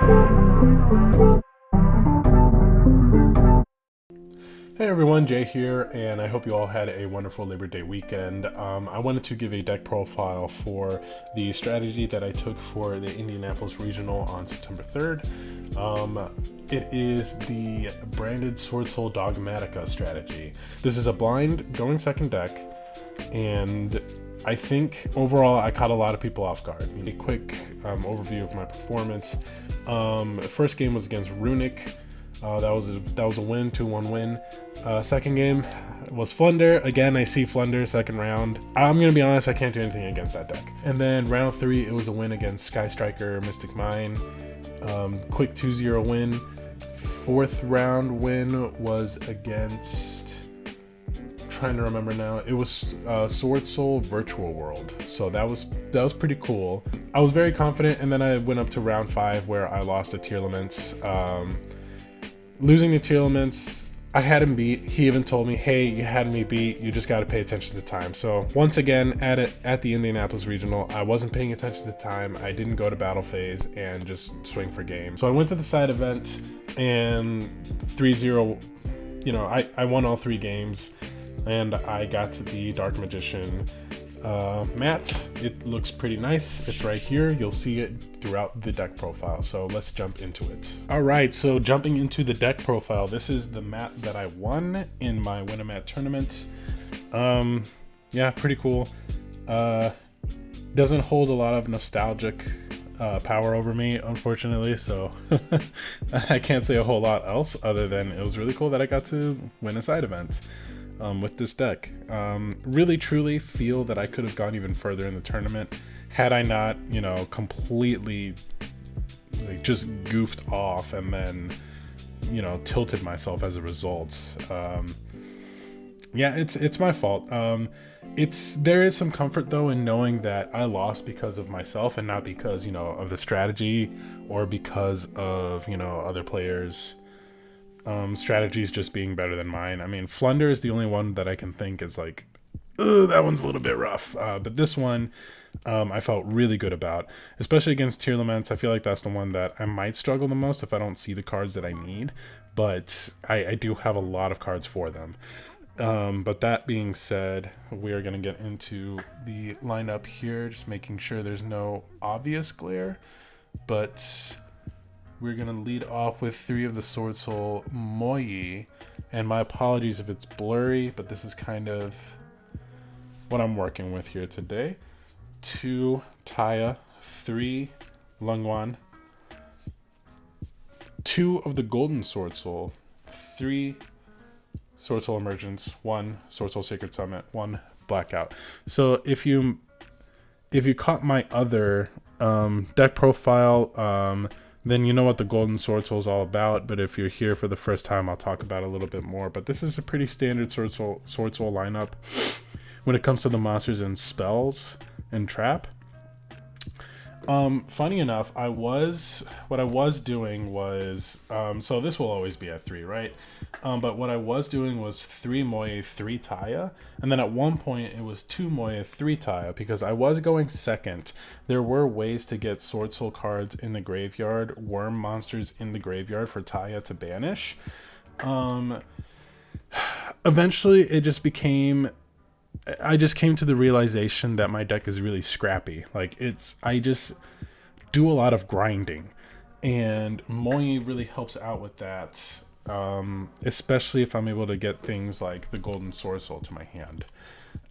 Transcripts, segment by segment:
Hey everyone, Jay here, and I hope you all had a wonderful Labor Day weekend. I wanted to give a deck profile for the strategy that I took for the Indianapolis Regional on September 3rd. It is the Branded Swordsoul Dogmatika strategy. This is a blind going second deck, and I think overall I caught a lot of people off guard. A quick overview of my performance. First game was against Runic. That was a win, 2-1 win. Second game was Flunder. Again, I see Flunder second round. I'm gonna be honest, I can't do anything against that deck. And then round 3, it was a win against Sky Striker, Mystic Mine. Quick 2-0 win. Fourth round win was against, trying to remember now, it was Swordsoul Virtual World. So that was pretty cool. I was very confident, and then I went up to round 5 where I lost to Tearlaments. Losing to Tearlaments, I had him beat. He even told me, hey, you had me beat, you just got to pay attention to time. So once again, at the Indianapolis Regional, I wasn't paying attention to time. I didn't go to battle phase and just swing for game. So I went to the side event and 3-0, I won all 3 games, and I got to the Dark Magician mat. It looks pretty nice. It's right here. You'll see it throughout the deck profile. So let's jump into it. All right, so jumping into the deck profile, this is the mat that I won in my Win-A-Mat tournament. Yeah, pretty cool. Doesn't hold a lot of nostalgic power over me, unfortunately, so I can't say a whole lot else other than it was really cool that I got to win a side event with this deck. Really truly feel that I could have gone even further in the tournament had I not, completely just goofed off and then, tilted myself as a result. Yeah, it's my fault. There is some comfort though in knowing that I lost because of myself and not because, of the strategy or because of, other players' strategies just being better than mine. I mean, Flunder is the only one that I can think is like, that one's a little bit rough. But this one, I felt really good about, especially against Tearlaments. I feel like that's the one that I might struggle the most if I don't see the cards that I need, but I do have a lot of cards for them. But that being said, we are going to get into the lineup here, just making sure there's no obvious glare, but we're going to lead off with 3 of the Swordsoul Moyi, and my apologies if it's blurry, but this is kind of what I'm working with here today. 2 Taya, 3 Lungwan, 2 of the Golden Swordsoul, 3 Swordsoul Emergence, 1 Swordsoul Sacred Summit, 1 Blackout. So if you caught my other deck profile, then you know what the Golden Swordsoul is all about. But if you're here for the first time, I'll talk about it a little bit more. But this is a pretty standard Swordsoul lineup when it comes to the monsters and spells and trap. Funny enough, what I was doing was, so this will always be at 3, right? But what I was doing was 3 Moye, 3 Taya, and then at one point it was 2 Moye, 3 Taya, because I was going second. There were ways to get Swordsoul cards in the graveyard, worm monsters in the graveyard for Taya to banish. Eventually it just became, I just came to the realization that my deck is really scrappy. I just do a lot of grinding, and Moyi really helps out with that, especially if I'm able to get things like the Golden Swordsoul to my hand.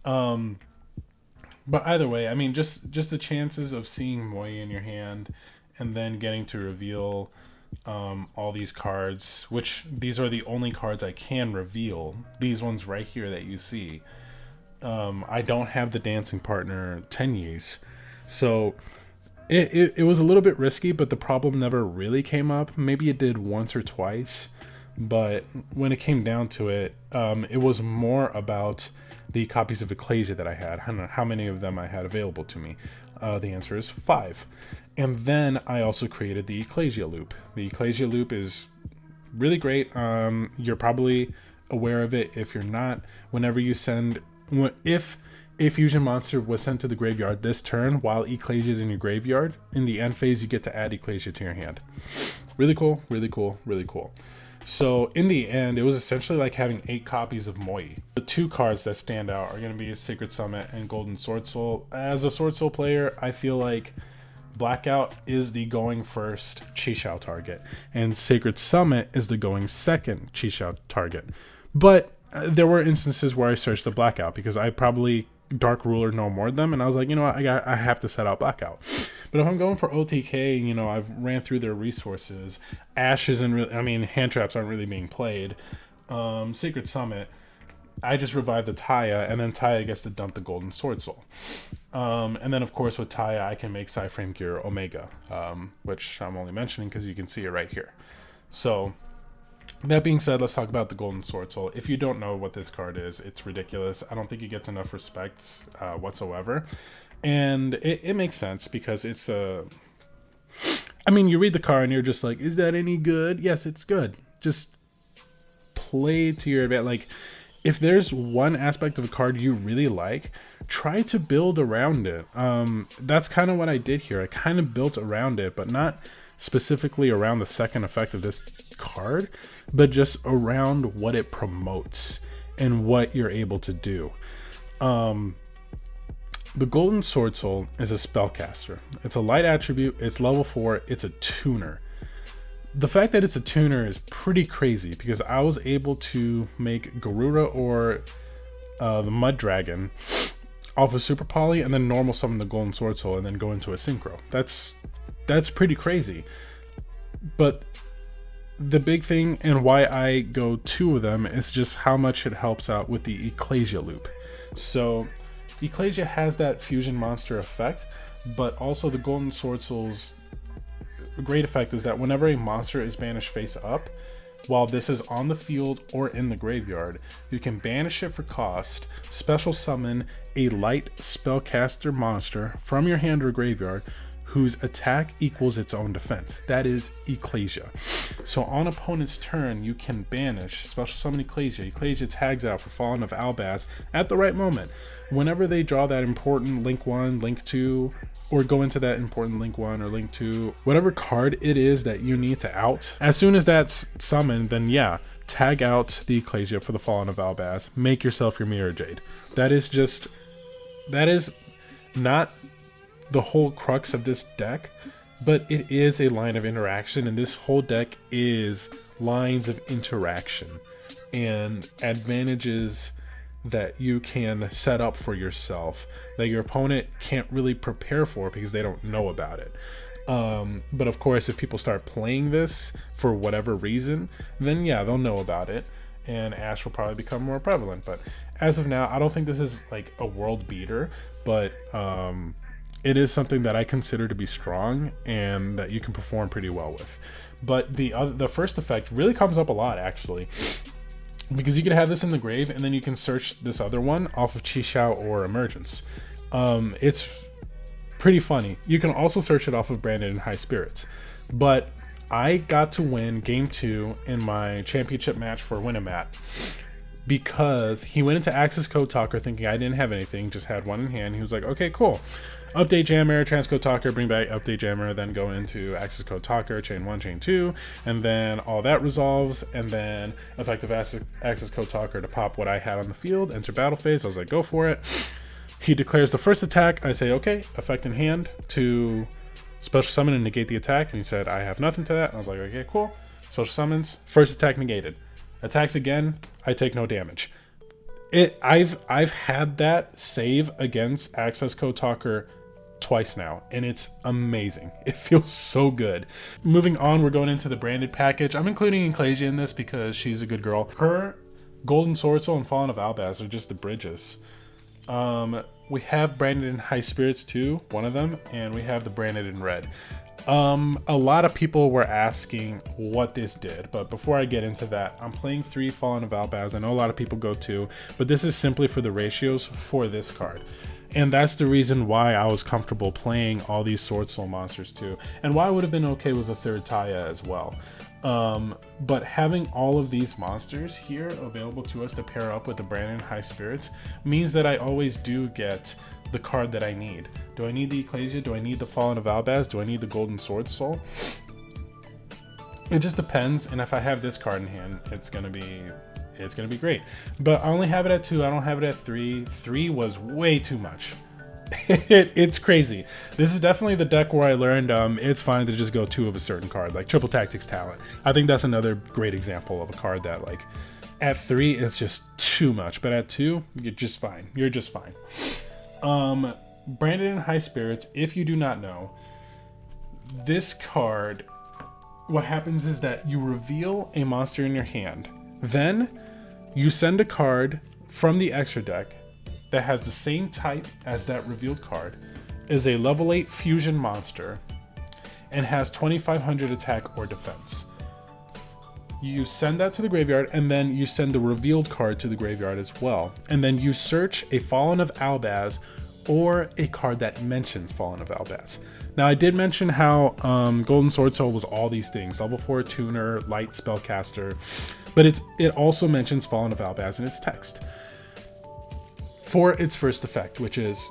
But either way, I mean, just the chances of seeing Moyi in your hand and then getting to reveal all these cards, which these are the only cards I can reveal, these ones right here that you see. I don't have the dancing partner Tenyis, so it was a little bit risky, but the problem never really came up. Maybe it did once or twice, but when it came down to it, it was more about the copies of Ecclesia that I had. I don't know how many of them I had available to me. The answer is 5. And then I also created the Ecclesia loop. The Ecclesia loop is really great. You're probably aware of it. If you're not, whenever you send, if a fusion monster was sent to the graveyard this turn while Ecclesia is in your graveyard, in the end phase you get to add Ecclesia to your hand. Really cool, really cool, really cool. So in the end, it was essentially like having 8 copies of Moi. The 2 cards that stand out are going to be Sacred Summit and Golden Swordsoul. As a Swordsoul player, I feel like Blackout is the going first Shoutout target, and Sacred Summit is the going second Shoutout target. But there were instances where I searched the Blackout because I probably Dark Ruler no more them, and I was like, you know what, I have to set out Blackout. But if I'm going for OTK, you know, I've ran through their resources. Ash isn't really, I mean, hand traps aren't really being played. Sacred Summit, I just revived the Taya, and then Taya gets to dump the Golden Swordsoul. And then of course with Taya, I can make Psyframe Gear Omega, which I'm only mentioning because you can see it right here. So that being said, let's talk about the Golden Swordsoul. If you don't know what this card is, it's ridiculous. I don't think it gets enough respect whatsoever. And it makes sense because it's a... I mean, you read the card and you're just like, is that any good? Yes, it's good. Just play to your advantage. Like, if there's one aspect of a card you really like, try to build around it. That's kind of what I did here. I kind of built around it, but not specifically around the second effect of this card, but just around what it promotes and what you're able to do. The Golden Swordsoul is a spellcaster. It's a light attribute, it's level 4, it's a tuner. The fact that it's a tuner is pretty crazy because I was able to make Garuda or the Mud Dragon off of Super Poly and then normal summon the Golden Swordsoul and then go into a Synchro. That's pretty crazy. But the big thing and why I go 2 of them is just how much it helps out with the Ecclesia loop. So Ecclesia has that fusion monster effect, but also the Golden Swordsoul's great effect is that whenever a monster is banished face up, while this is on the field or in the graveyard, you can banish it for cost, special summon a light spellcaster monster from your hand or graveyard whose attack equals its own defense. That is Ecclesia. So on opponent's turn, you can banish, special summon Ecclesia. Ecclesia tags out for Fallen of Albaz at the right moment. Whenever they draw that important Link 1, Link 2, or go into that important Link 1 or Link 2, whatever card it is that you need to out, as soon as that's summoned, then yeah, tag out the Ecclesia for the Fallen of Albaz. Make yourself your Mirrojade. That is not the whole crux of this deck, but it is a line of interaction, and this whole deck is lines of interaction and advantages that you can set up for yourself that your opponent can't really prepare for because they don't know about it. But of course, if people start playing this for whatever reason, then yeah, they'll know about it and Ash will probably become more prevalent. But as of now, I don't think this is like a world beater, but it is something that I consider to be strong and that you can perform pretty well with. But the first effect really comes up a lot, actually, because you can have this in the grave and then you can search this other one off of Shoutout or Emergence. It's pretty funny. You can also search it off of Branded and High Spirits. But I got to win game 2 in my championship match for Winamat because he went into Access Code Talker thinking I didn't have anything, just had one in hand. He was like, okay, cool. Update Jammer, Transcode Talker, bring back Update Jammer, then go into Access Code Talker, Chain 1, Chain 2, and then all that resolves, and then effective Access Code Talker to pop what I had on the field, enter battle phase. I was like, go for it. He declares the first attack. I say, okay, effect in hand to special summon and negate the attack, and he said, I have nothing to that. And I was like, okay, cool. Special summons, first attack negated. Attacks again, I take no damage. I've had that save against Access Code Talker twice now, and it's amazing. It feels so good. Moving on, we're going into the Branded package. I'm including Ecclesia in this because she's a good girl. Her Golden Swordsoul and Fallen of Albaz are just the bridges. We have Branded in High Spirits too, one of them, and we have the Branded in Red. A lot of people were asking what this did, but before I get into that, I'm playing 3 Fallen of Albaz. I know a lot of people go 2, but this is simply for the ratios for this card. And that's the reason why I was comfortable playing all these Swordsoul monsters too, and why I would have been okay with a 3rd Taya as well. But having all of these monsters here available to us to pair up with the Branded High Spirits means that I always do get the card that I need. Do I need the Ecclesia? Do I need the Fallen of Albaz? Do I need the Golden Swordsoul? It just depends, and if I have this card in hand, it's gonna be great. But I only have it at 2. I don't have it at 3. 3 was way too much. It's crazy. This is definitely the deck where I learned it's fine to just go 2 of a certain card, like Triple Tactics Talent. I think that's another great example of a card that, like, at 3 it's just too much, but at 2 you're just fine. You're just fine. Branded in High Spirits, if you do not know, this card, what happens is that you reveal a monster in your hand. Then you send a card from the extra deck that has the same type as that revealed card, is a level 8 fusion monster, and has 2500 attack or defense. You send that to the graveyard, and then you send the revealed card to the graveyard as well. And then you search a Fallen of Albaz or a card that mentions Fallen of Albaz. Now, I did mention how Golden Swordsoul was all these things: level 4 tuner, light spellcaster, but it also mentions Fallen of Albaz in its text for its first effect, which is,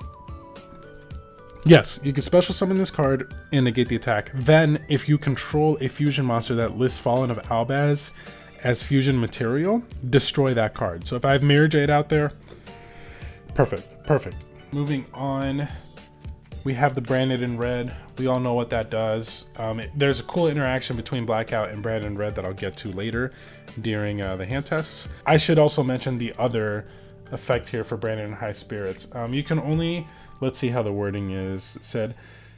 yes, you can special summon this card and negate the attack. Then, if you control a fusion monster that lists Fallen of Albaz as fusion material, destroy that card. So if I have Mirrojade out there, perfect, perfect. Moving on, we have the Branded in Red. We all know what that does. There's a cool interaction between Blackout and Branded in Red that I'll get to later during the hand tests. I should also mention the other effect here for Branded in High Spirits. You can only, let's see how the wording is said.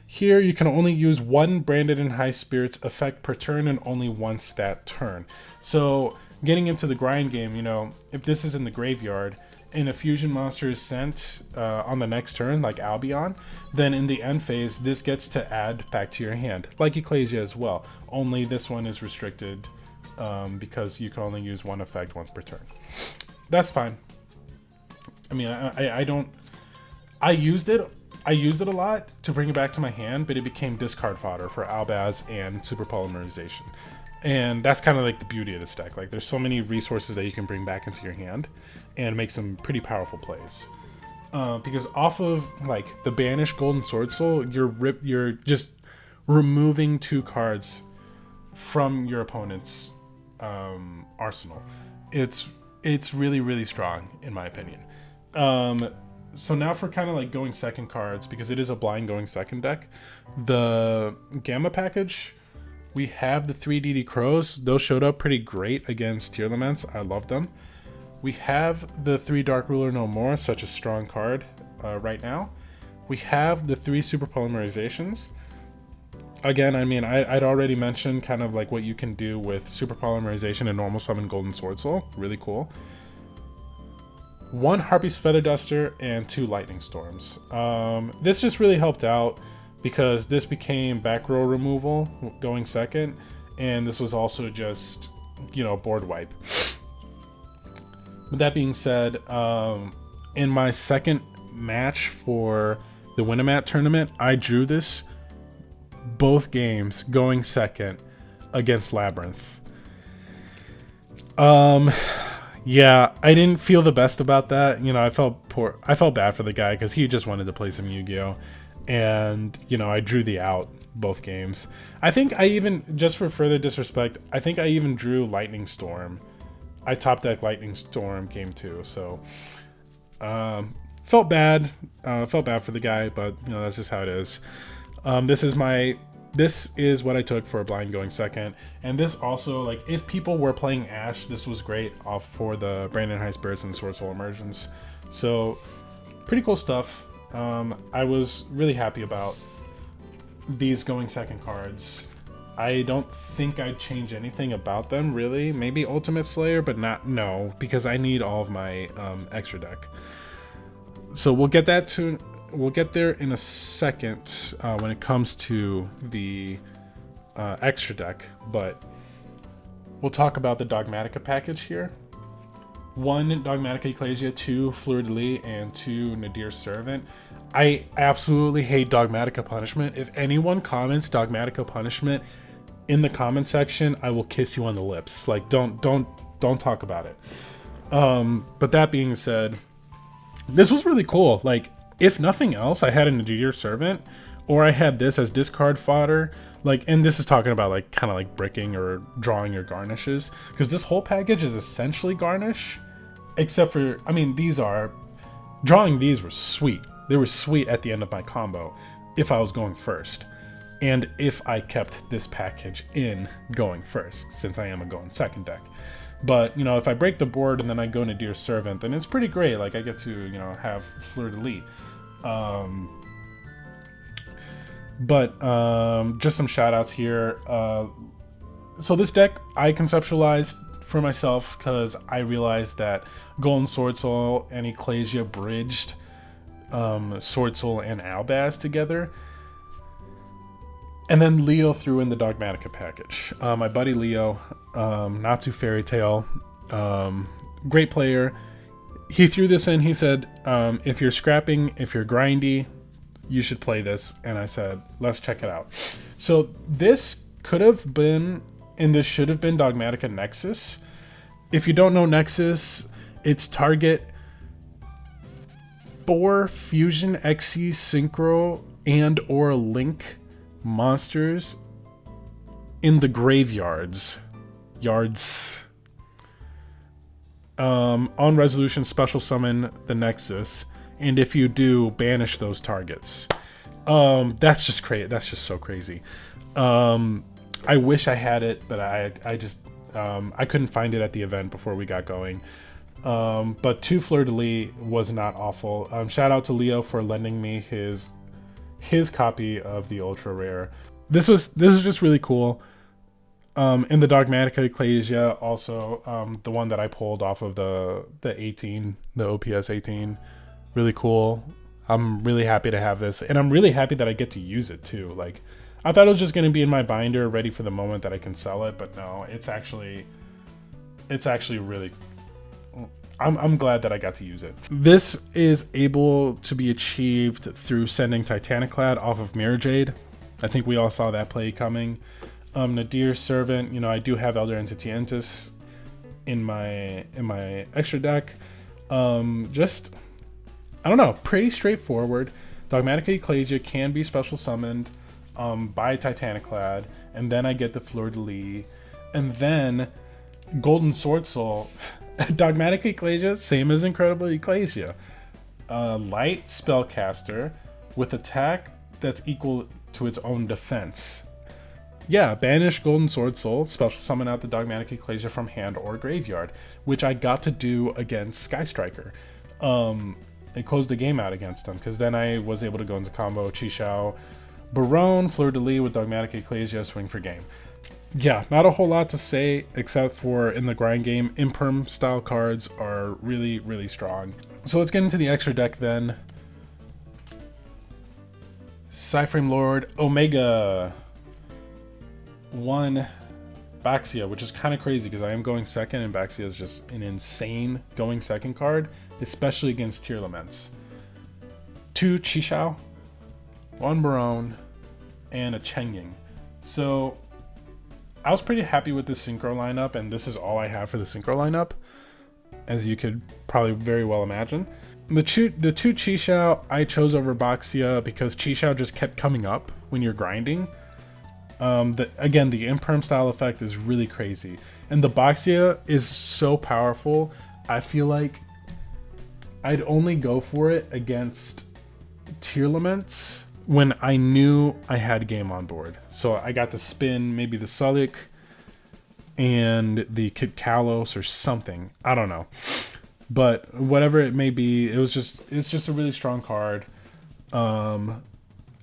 Here, you can only use 1 Branded in High Spirits effect per turn, and only once that turn. So getting into the grind game, you know, if this is in the graveyard and a fusion monster is sent on the next turn, like Albion, then in the end phase, this gets to add back to your hand, like Ecclesia as well. Only this one is restricted because you can only use 1 effect once per turn. That's fine. I mean, I used it a lot to bring it back to my hand, but it became discard fodder for Albaz and Super Polymerization. And that's kind of like the beauty of this deck. Like, there's so many resources that you can bring back into your hand and make some pretty powerful plays. Because off of, like, the banished Golden Swordsoul, you're just removing 2 cards from your opponent's arsenal. It's really, really strong, in my opinion. So now for kind of like going second cards, because it is a blind going second deck, the Gamma package, we have the 3 DD Crows. Those showed up pretty great against Tier Laments. I love them. We have the 3 Dark Ruler No More, such a strong card right now. We have the 3 Super Polymerizations. Again, I mean, I'd already mentioned kind of like what you can do with Super Polymerization and normal summon Golden Swordsoul. Really cool. 1 Harpy's Feather Duster and 2 Lightning Storms. This just really helped out because this became back row removal going second, and this was also just, you know, board wipe. With that being said, in my second match for the Winamat tournament, I drew this both games going second against Labyrinth. Yeah, I didn't feel the best about that. You know, I felt bad for the guy because he just wanted to play some Yu-Gi-Oh! And, you know, I drew the out both games. I think I even, just for further disrespect, I think I even drew Lightning Storm. I top deck Lightning Storm game 2, so felt bad for the guy, but, you know, that's just how it is. This is what I took for a blind going second. And this also, like, if people were playing Ash, this was great off for the Branded High Spirits and Swordsoul Emergence. So, pretty cool stuff. I was really happy about these going second cards. I don't think I'd change anything about them, really. Maybe Ultimate Slayer, but no, because I need all of my extra deck. So we'll get there in a second when it comes to the extra deck, but we'll talk about the Dogmatika package here. 1 Dogmatika Ecclesia, 2 Fleur-de-Lis, and 2 Nadir's Servant. I absolutely hate Dogmatika Punishment. If anyone comments Dogmatika Punishment in the comment section, I will kiss you on the lips. Like, don't talk about it. But that being said, this was really cool. Like, if nothing else, I had a Nadir Servant, or I had this as discard fodder. Like, and this is talking about like kind of like bricking or drawing your garnishes, because this whole package is essentially garnish, except for, I mean, drawing these were sweet. They were sweet at the end of my combo if I was going first, and if I kept this package in going first, since I am a going second deck. But, you know, if I break the board and then I go Nadir Servant, then it's pretty great. Like, I get to, you know, have fleur-de-lis. Just some shout outs here. So this deck I conceptualized for myself because I realized that Golden Swordsoul and Ecclesia bridged Swordsoul and Albaz together. And then Leo threw in the Dogmatika package. My buddy Leo, not too fairy tale, great player. He threw this in. He said, if you're scrapping, if you're grindy, you should play this. And I said, let's check it out. So this could have been, and this should have been Dogmatika Nexus. If you don't know Nexus, it's target 4 Fusion XE Synchro and or Link monsters in the graveyards. On resolution, special summon the Nexus, and if you do, banish those targets. That's just crazy. That's just so crazy. I wish I had it, but I just I couldn't find it at the event before we got going. But 2 fleur-de-lis was not awful. Shout out to Leo for lending me his copy of the ultra rare. This was just really cool. In the Dogmatika Ecclesia, also the one that I pulled off of the 18, the OPS 18, really cool. I'm really happy to have this, and I'm really happy that I get to use it too. Like, I thought it was just going to be in my binder, ready for the moment that I can sell it, but no, it's actually really. I'm glad that I got to use it. This is able to be achieved through sending Titaniclad off of Mirrojade. I think we all saw that play coming. Nadir Servant, you know, I do have Elder Entity Entis in my extra deck. Just, I don't know, pretty straightforward. Dogmatika Ecclesia can be special summoned by Titaniclad, and then I get the fleur-de-lis, and then Golden Swordsoul. Dogmatika Ecclesia, same as Incredible Ecclesia. Light spellcaster with attack that's equal to its own defense. Yeah, banish Golden Swordsoul, special summon out the Dogmatika Ecclesia from hand or graveyard, which I got to do against Sky Striker. It closed the game out against them, because then I was able to go into combo Chisao, Barone, fleur-de-lis with Dogmatika Ecclesia, swing for game. Yeah, not a whole lot to say, except for in the grind game, Imperm style cards are really, really strong. So let's get into the extra deck then. Psyframe Lord, Omega. 1 Baxia, which is kind of crazy because I am going second, and Baxia is just an insane going second card, especially against tier laments. 2 Chisao, 1 Barone, and a Chengying. So I was pretty happy with this Synchro lineup, and this is all I have for the Synchro lineup, as you could probably very well imagine. The 2 Chisao I chose over Baxia because Chisao just kept coming up when you're grinding. Again, the Imperm style effect is really crazy, and the Baxia is so powerful. I feel like I'd only go for it against tier laments when I knew I had game on board. So I got to spin maybe the Sulik and the Kit Kalos or something. I don't know, but whatever it may be, it's just a really strong card.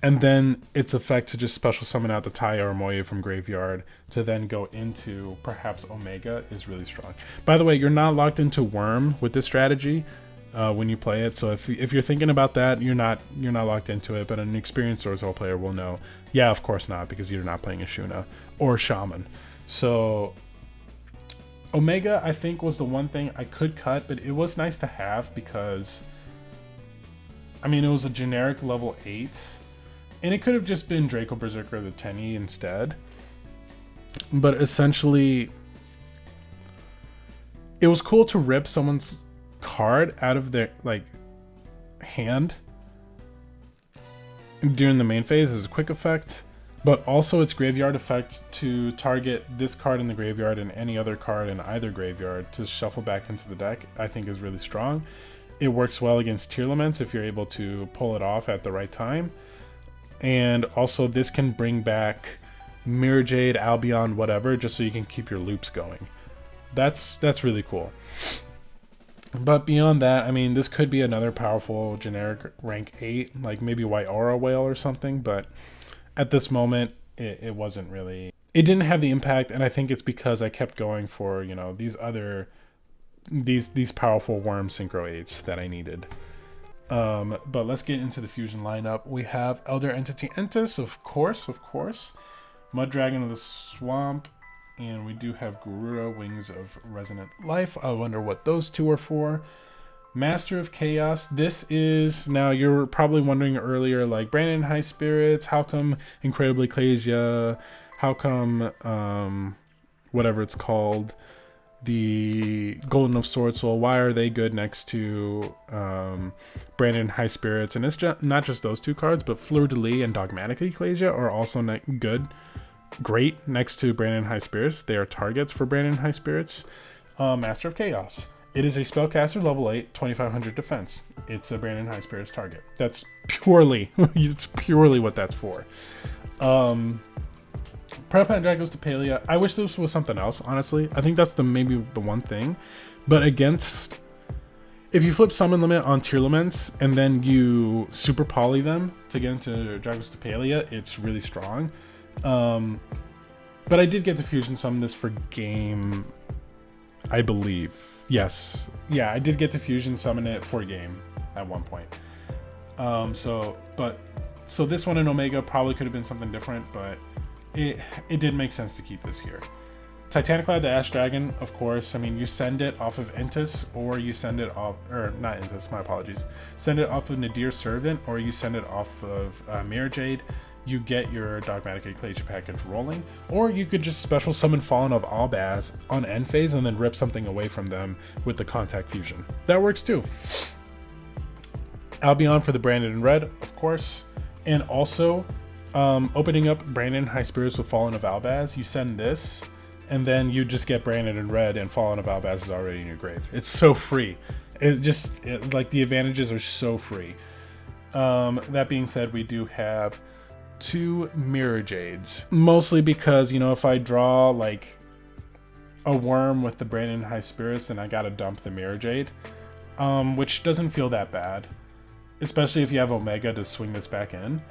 And then its effect to just special summon out the Taya or Moya from graveyard to then go into perhaps Omega is really strong. By the way, you're not locked into Worm with this strategy when you play it. So if you're thinking about that, you're not locked into it. But an experienced Swordsoul player will know, yeah, of course not, because you're not playing a Shuna or Shaman. So Omega, I think, was the one thing I could cut, but it was nice to have because, I mean, it was a generic level 8. And it could have just been Draco Berserker the Tenny instead. but essentially it was cool to rip someone's card out of their like hand during the main phase as a quick effect, but also its graveyard effect to target this card in the graveyard and any other card in either graveyard to shuffle back into the deck, I think is really strong. It works well against Tearlaments if you're able to pull it off at the right time. And also this can bring back Mirrojade, Albion, whatever, just so you can keep your loops going. That's really cool. But beyond that, I mean, this could be another powerful generic rank 8, like maybe White Aura Whale or something, but at this moment, it wasn't really... It didn't have the impact, and I think it's because I kept going for, you know, these other... These powerful worm Synchro 8s that I needed. But let's get into the fusion lineup. We have Elder Entity Entis, of course. Mud Dragon of the Swamp, and we do have Garuda, Wings of Resonant Life. I wonder what those two are for. Master of Chaos. This is, now you're probably wondering earlier, like Branded High Spirits, how come Incredible Ecclesia, how come whatever it's called, the Golden Swordsoul, why are they good next to Branded High Spirits? And it's not just those two cards, but Fleur de Lis and Dogmatika Ecclesia are also great next to Branded High Spirits. They are targets for Branded High Spirits. Master of Chaos. It is a spellcaster, level 8, 2500 defense. It's a Branded High Spirits target. That's purely, it's purely what that's for. Predator Drag goes to Palia. I wish this was something else, honestly. I think that's maybe the one thing. But against, if you flip Summon Limit on Tearlaments and then you Super Poly them to get into Dragos to Palia, it's really strong. But I did get the fusion summon this for game, I believe. Yes. Yeah, I did get to fusion summon it for game at one point. So this one in Omega probably could have been something different, but it did make sense to keep this here. Titaniclad, the Ash Dragon, of course. I mean, you send it off of Entis, or you send it off, or not Entis, my apologies. Send it off of Nadir Servant, or you send it off of Mirrojade. You get your Dogmatika Ecclesia package rolling, or you could just special summon Fallen of Albaz on end phase and then rip something away from them with the Contact Fusion. That works too. Albion for the Branded in red, of course, and also opening up Branded High Spirits with Fallen of Albaz. You send this, and then you just get Branded in red, and Fallen of Albaz is already in your grave. It's so free. Like the advantages are so free. That being said, we do have 2 Mirrojades, mostly because, you know, if I draw like a worm with the Branded High Spirits, then I gotta dump the Mirrojade, which doesn't feel that bad, especially if you have Omega to swing this back in.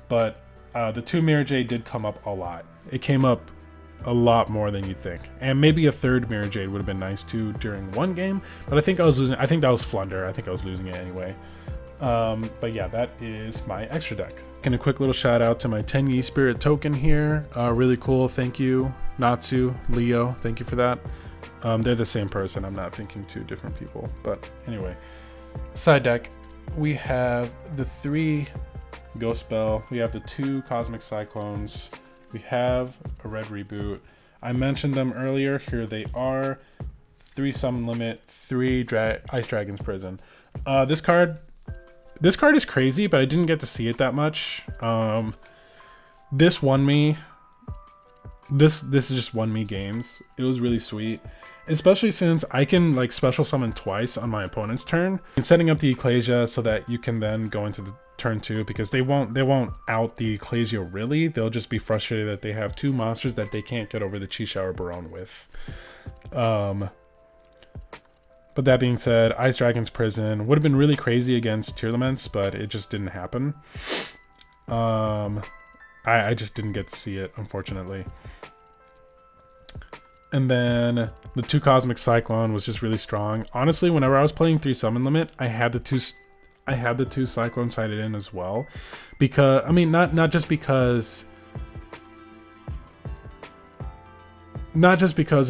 But the 2 Mirrojade did come up a lot. It came up a lot more than you think, and maybe a 3rd Mirrojade would have been nice too during one game, but I think I was losing. I think that was Flunder. I think I was losing it anyway. But yeah, that is my extra deck. And a quick little shout out to my 10 Yi Spirit token here. Really cool. Thank you, Natsu, Leo. Thank you for that. They're the same person. I'm not thinking 2 different people. But anyway, side deck, we have the 3 Ghost Spell. We have the 2 Cosmic Cyclones. We have a red reboot. I mentioned them earlier. Here they are. 3 Summon Limit, 3 Ice Dragon's Prison. This card is crazy, but I didn't get to see it that much. This won me. This just won me games. It was really sweet, especially since I can like special summon twice on my opponent's turn, and setting up the Ecclesia so that you can then go into the turn 2, because they won't out the Ecclesia really. They'll just be frustrated that they have 2 monsters that they can't get over the Chi Shower Baron with. But that being said, Ice Dragon's Prison would have been really crazy against Tearlaments, but it just didn't happen. I just didn't get to see it, unfortunately. And then the 2 Cosmic Cyclone was just really strong. Honestly, whenever I was playing 3 Summon Limit, I had the 2 Cyclone sided in as well, because I mean, not just because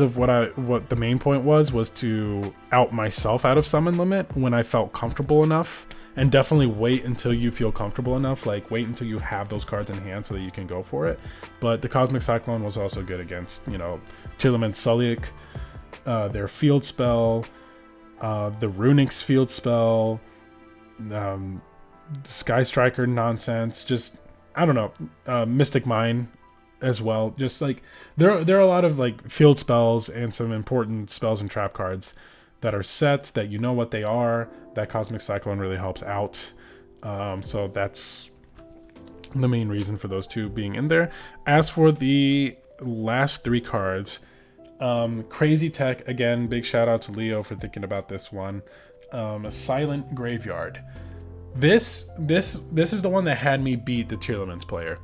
of what the main point was to out myself out of Summon Limit when I felt comfortable enough And definitely wait until you feel comfortable enough. Like, wait until you have those cards in hand so that you can go for it. But the Cosmic Cyclone was also good against, you know, Tearlaments Sulliek, their field spell, the Runic's field spell, Sky Striker nonsense. Just, I don't know, Mystic Mine as well. Just like there are a lot of like field spells and some important spells and trap cards that are set that you know what they are. That Cosmic Cyclone really helps out. So that's the main reason for those two being in there. As for the last three cards, Crazy Tech, again, big shout out to Leo for thinking about this one. A Silent Graveyard. This is the one that had me beat the Tearlaments player.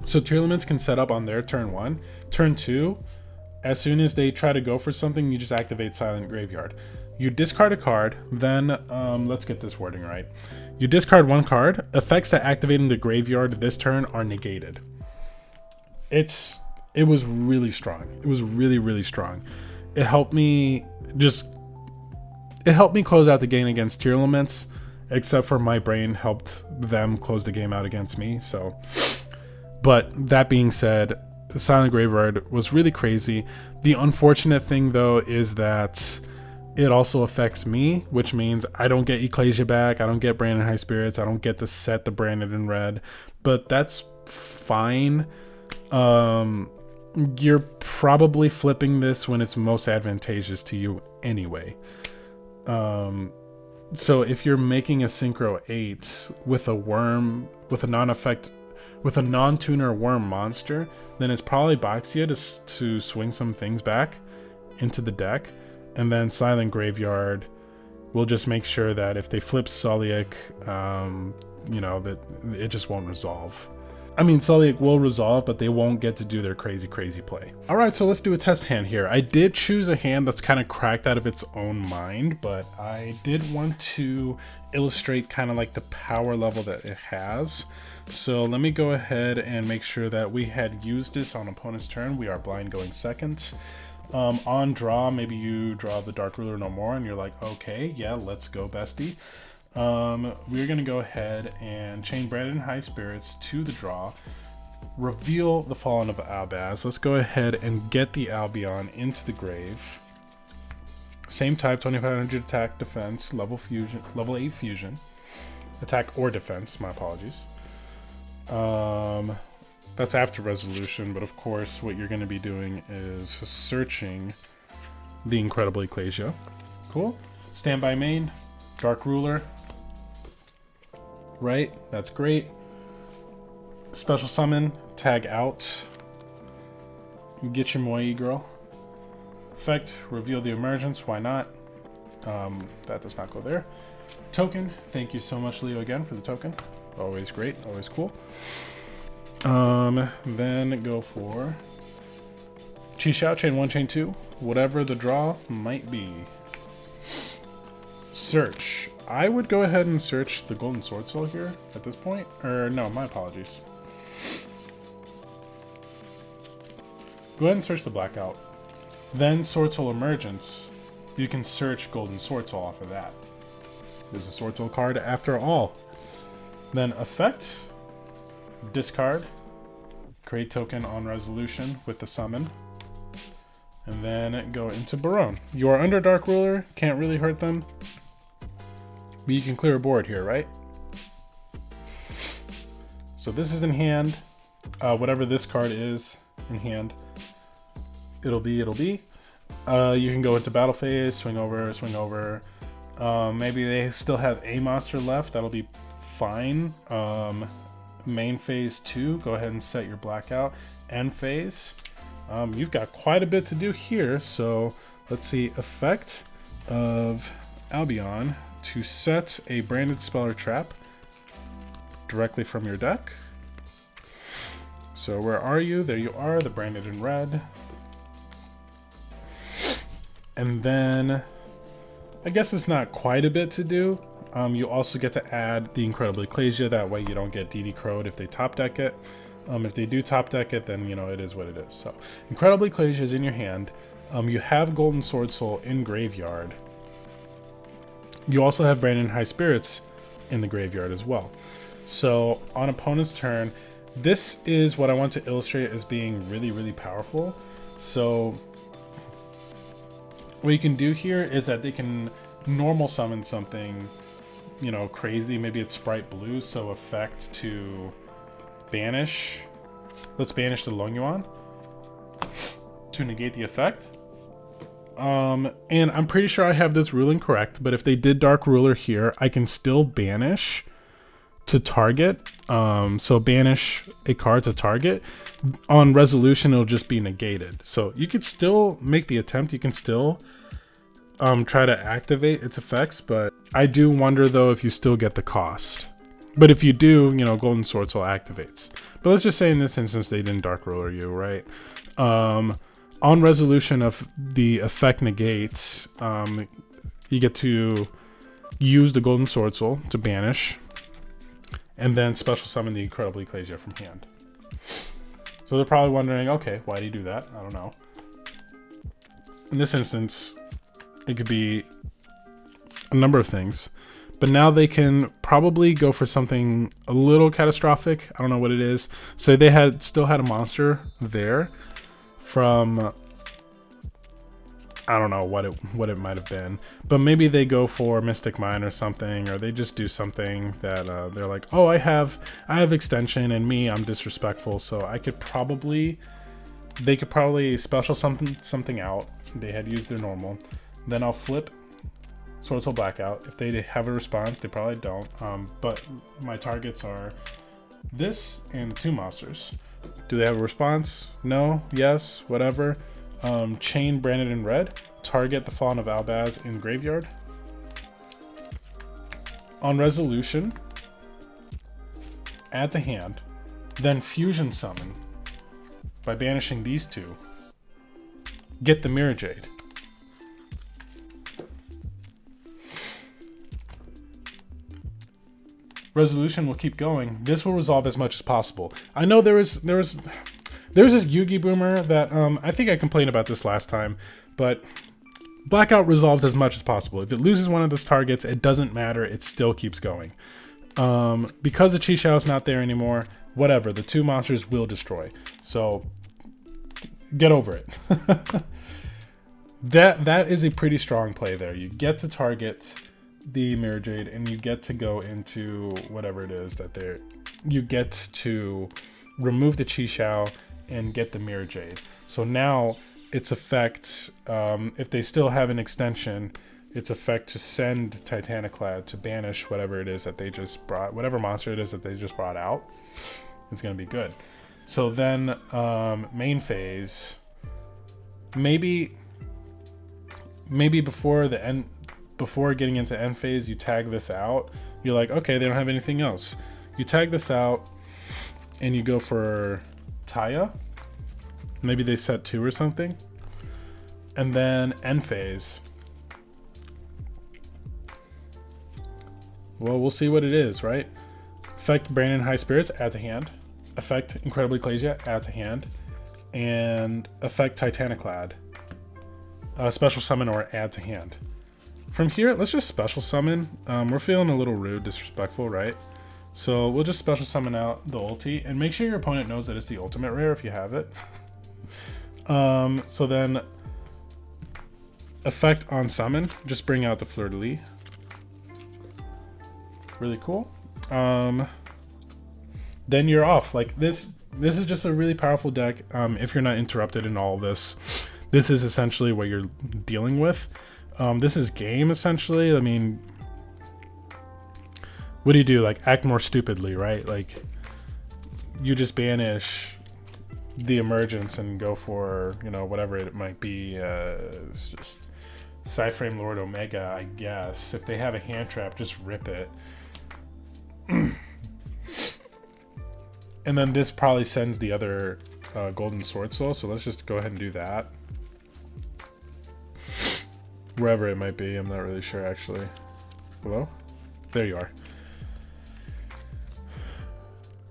So Tearlaments can set up on their turn 1. Turn 2, as soon as they try to go for something, you just activate Silent Graveyard. You discard a card, then, let's get this wording right. You discard one card. Effects that activate in the graveyard this turn are negated. It was really strong. It was really, really strong. It helped me close out the game against Tearlaments, except for my brain helped them close the game out against me, so... But that being said, Silent Graveyard was really crazy. The unfortunate thing, though, is that it also affects me, which means I don't get Ecclesia back, I don't get Branded High Spirits, I don't get to set the Branded in red, but that's fine. You're probably flipping this when it's most advantageous to you anyway. So if you're making a Synchro 8 with a worm, with a non-tuner worm monster, then it's probably Boxia to swing some things back into the deck. And then Silent Graveyard will just make sure that if they flip Sulliek, you know, that it just won't resolve. I mean, Sulliek will resolve, but they won't get to do their crazy play. All right, so let's do a test hand here. I did choose a hand that's kind of cracked out of its own mind, but I did want to illustrate kind of like the power level that it has. So let me go ahead and make sure that we had used this on opponent's turn. We are blind going second. On draw, maybe you draw the Dark Ruler no more and you're like, okay, yeah, let's go, bestie. We're gonna go ahead and chain Branded High Spirits to the draw, reveal the Fallen of Albaz. Let's go ahead and get the Albion into the grave. Same type, 2500 attack, defense, level 8 fusion. Attack or defense, my apologies. That's after resolution, but of course what you're going to be doing is searching the Incredible Ecclesia. Cool. Standby main, Dark Ruler. Right, that's great. Special summon, tag out. Get your Moe girl. Effect, reveal the emergence, why not? That does not go there. Token, thank you so much, Leo, again for the token. Always great, always cool. Then go for Shoutout, chain 1, chain 2, whatever the draw might be. Search. I would go ahead and search the Golden Swordsoul here at this point. Or no, my apologies. Go ahead and search the Blackout. Then Swordsoul Emergence. You can search Golden Swordsoul off of that. There's a Swordsoul card after all. Then effect. Discard, create token on resolution with the summon, and then go into Barone. You are under Dark Ruler, can't really hurt them, but you can clear a board here, right? So this is in hand. Whatever this card is in hand, it'll be. You can go into battle phase, swing over. Maybe they still have a monster left, that'll be fine. Main phase 2, go ahead and set your Blackout. End phase, you've got quite a bit to do here, so let's see. Effect of Albion to set a branded spell or trap directly from your deck. So where are you? There you are, the Branded in red. And then I guess it's not quite a bit to do. You also get to add the Incredible Ecclesia, that way you don't get DD Crowed if they top deck it. If they do top deck it, then you know it is what it is. So Incredible Ecclesia is in your hand. You have Golden Swordsoul in graveyard. You also have Branded High Spirits in the graveyard as well. So on opponent's turn, this is what I want to illustrate as being really, really powerful. So what you can do here is that they can normal summon something, you know, crazy. Maybe it's Sprite Blue, so effect to banish. Let's banish the Long Yuan to negate the effect. And I'm pretty sure I have this ruling correct, but if they did Dark Ruler here, I can still banish to target. So banish a card to target. On resolution, it'll just be negated. So you could still make the attempt. You can still try to activate its effects, but I do wonder though if you still get the cost. But if you do, you know, Golden Swordsoul activates. But let's just say in this instance they didn't Dark Ruler you, right? On resolution of the effect negates, you get to use the Golden Swordsoul to banish, and then special summon the Incredible Ecclesia from hand. So they're probably wondering, okay, why do you do that? I don't know. In this instance, it could be a number of things. But now they can probably go for something a little catastrophic. I don't know what it is. So they still had a monster there from, I don't know what it might have been, but maybe they go for Mystic Mine or something, or they just do something that they're like, oh, I have extension, and I'm disrespectful, so they could probably special something out. They had used their normal, then I'll flip Swordsoul Blackout. If they have a response, they probably don't. But my targets are this and 2 monsters. Do they have a response? No, yes, whatever. Chain Branded in red. Target the Fallen of Albaz in graveyard. On resolution, add to hand. Then fusion summon by banishing these 2. Get the Mirrojade. Resolution will keep going. This will resolve as much as possible. I know there was this Yugi boomer that I think I complained about this last time, but Blackout resolves as much as possible. If it loses one of those targets, it doesn't matter. It still keeps going. Because the Chi is not there anymore, whatever. The 2 monsters will destroy. So get over it. That is a pretty strong play there. You get to target the Mirrojade, and you get to go into whatever it is that you get to remove the Chi and get the Mirrojade. So now its effect, if they still have an extension, its effect to send Titaniclad to banish whatever it is that they just brought, whatever monster it is that they just brought out, it's going to be good. So then main phase, maybe before the end, before getting into end phase, you tag this out. You're like, okay, they don't have anything else. You tag this out and you go for Taya. Maybe they set 2 or something. And then end phase. Well, we'll see what it is, right? Effect Brandon High Spirits, add to hand. Effect Incredible Ecclesia, add to hand. And effect Titaniclad. Special summon or add to hand. From here, let's just special summon. We're feeling a little rude, disrespectful, right? So we'll just special summon out the ulti, and make sure your opponent knows that it's the ultimate rare if you have it. So then, effect on summon, just bring out the Fleur-de-Lis. Really cool. Then you're off. Like this is just a really powerful deck. If you're not interrupted in all of this, this is essentially what you're dealing with. This is game, essentially. I mean, what do you do? Like, act more stupidly, right? Like, you just banish the emergence and go for, you know, whatever it might be. It's just Psyframe Lord Omega, I guess. If they have a hand trap, just rip it. And then this probably sends the other Golden Swordsoul, so let's just go ahead and do that. Wherever it might be, I'm not really sure actually. Hello? There you are.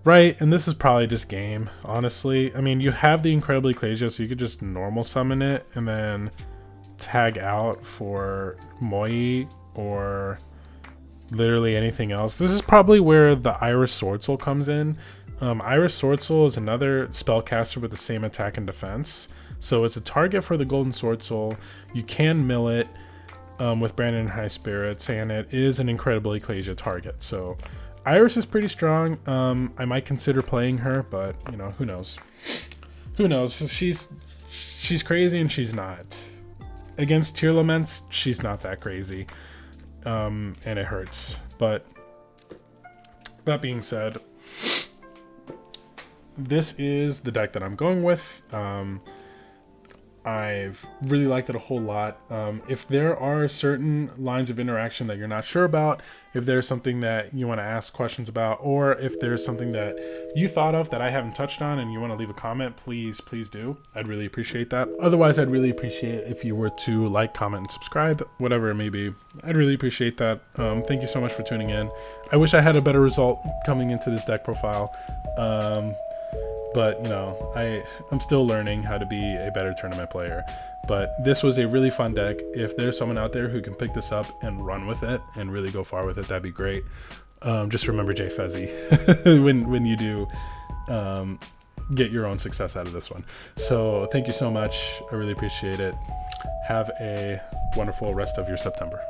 Right, and this is probably just game, honestly. I mean, you have the Incredible Ecclesia, so you could just normal summon it and then tag out for Moi or literally anything else. This is probably where the Iris Swordsoul comes in. Iris Swordsoul is another spellcaster with the same attack and defense. So it's a target for the Golden Swordsoul. You can mill it with Branded and High Spirits, and it is an Incredible Ecclesia target. So Iris is pretty strong. I might consider playing her, but you know, who knows? Who knows? She's crazy and she's not. Against Tear Laments, she's not that crazy. And it hurts. But that being said, this is the deck that I'm going with. I've really liked it a whole lot. If there are certain lines of interaction that you're not sure about, if there's something that you want to ask questions about, or if there's something that you thought of that I haven't touched on and you want to leave a comment, please do. I'd really appreciate that. Otherwise, I'd really appreciate if you were to like, comment, and subscribe, whatever it may be. I'd really appreciate that. Thank you so much for tuning in. I wish I had a better result coming into this deck profile. But, you know, I'm still learning how to be a better tournament player. But this was a really fun deck. If there's someone out there who can pick this up and run with it and really go far with it, that'd be great. Just remember Jay Fezzi when you do get your own success out of this one. So thank you so much. I really appreciate it. Have a wonderful rest of your September.